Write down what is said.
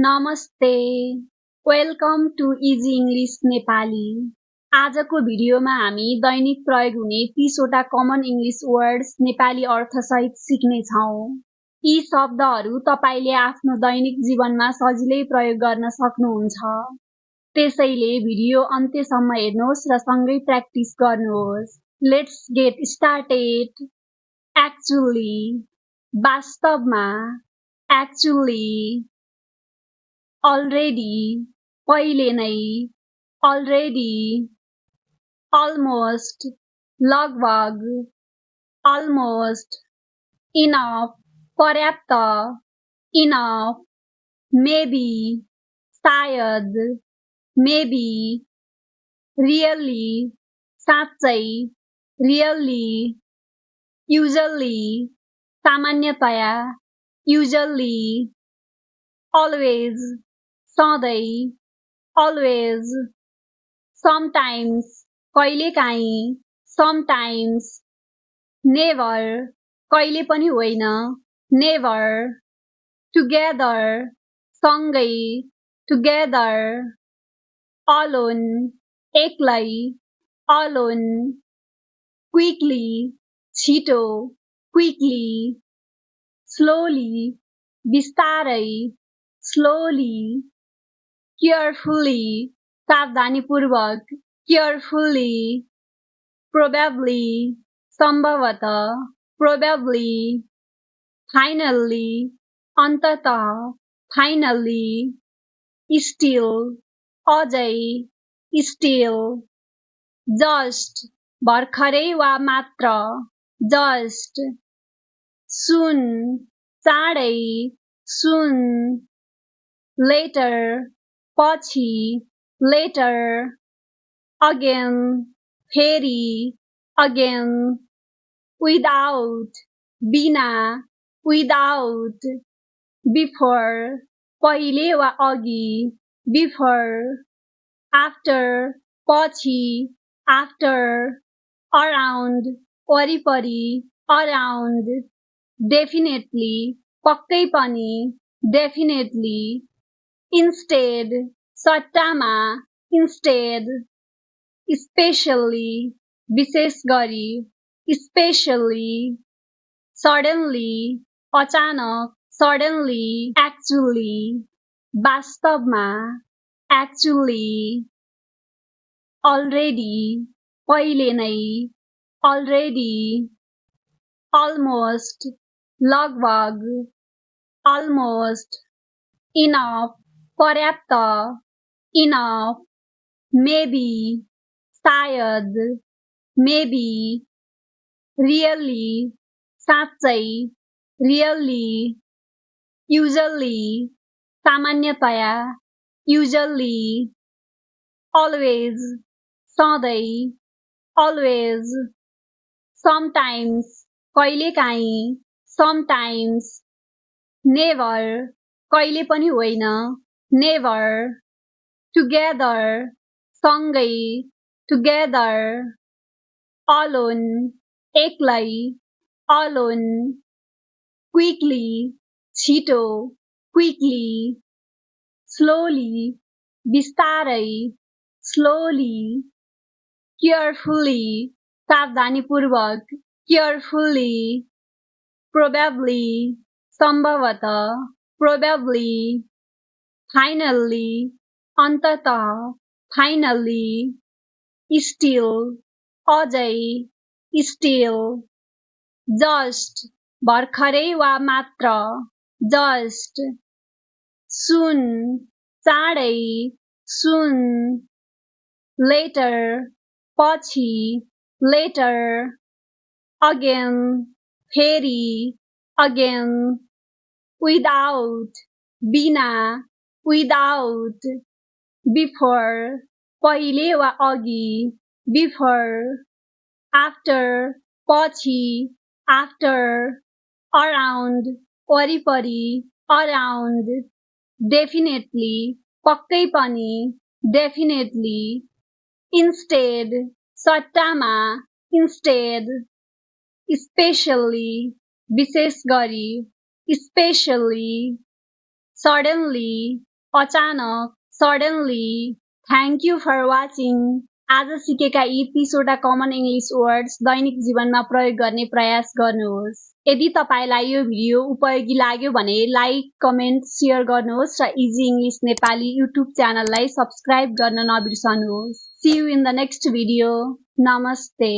नमस्ते welcome to easy English Nepali. आजको भिडियोमा हामी दैनिक प्रयोग हुने 30 वटा कमन इङ्ग्लिस वर्ड्स नेपाली अर्थसहित सिक्नेछौँ। यी शब्दहरू तपाईले आफ्नो दैनिक जीवनमा सजिलै प्रयोग गर्न सक्नुहुन्छ। त्यसैले भिडियो अन्त्यसम्म हेर्नुहोस् र सँगै प्र्याक्टिस गर्नुहोस्। Let's get started. एक्चुअली, वास्तवमा, एक्चुअली। already, पहिले नै, already, almost, लगभग, almost, enough, पर्याप्त, enough, maybe, सायद, maybe, really, साँच्चै, really, usually, सामान्यतया, usually, always, सधैँ, always, sometimes, कहिलेकाहीँ, sometimes, never, कहिले पनि होइन, never, together, सँगै, together, alone, एक्लै, alone, quickly, छिटो, quickly, slowly, बिस्तारै, slowly, carefully, सावधानीपूर्वक, carefully, probably, सम्भवतः, probably, finally, अन्ततः, finally, still, अझै, still, just, भर्खरै वा मात्र, just, soon, चाँडै, soon, later, पछि, later, again, फेरि, again, without, बिना, without, before, पहिले वा अघि, before, after, पछि, after, around, वरिपरि, around, definitely, पक्कै पनि, definitely, instead, सट्टामा, instead, especially, विशेष गरी, especially, suddenly, अचानक, suddenly, actually, वास्तवमा, actually, already, पहिले नै, already, almost, लगभग, almost, enough, पर्याप्त, enough, maybe, सायद, maybe, really, साँच्चै, really, usually, सामान्यतया, usually, always, सधैँ, always, sometimes, कहिलेकाहीँ, sometimes, never, कहिले पनि होइन, never, together, सँगै, together, alone, एक्लै, alone, quickly, छिटो, quickly, slowly, बिस्तारै, slowly, carefully, सावधानीपूर्वक, carefully, probably, सम्भवतः, probably, finally, अन्ततः, finally, still, अझै, still, just, भर्खरै वा मात्र, just, soon, चाँडै, soon, later, पछि, later, again, फेरि, again, without, बिना, without, before, पहिले वा अघि, before, after, पछि, after, around, वरिपरि, around, definitely, पक्कै पनि, definitely, instead, सट्टामा, instead, especially, विशेष गरी, especially, सडनली, अचानक, suddenly. Thank you for watching. आज सिकेका यी 30वटा कमन इङ्ग्लिस वर्ड्स दैनिक जीवनमा प्रयोग गर्ने प्रयास गर्नुहोस्। यदि तपाईलाई यो भिडियो उपयोगी लाग्यो भने लाइक, कमेन्ट, शेयर गर्नुहोस् र इजी इङ्ग्लिस नेपाली युट्युब च्यानललाई सब्स्क्राइब गर्न नबिर्सनुहोस्। See you in the next video. नमस्ते।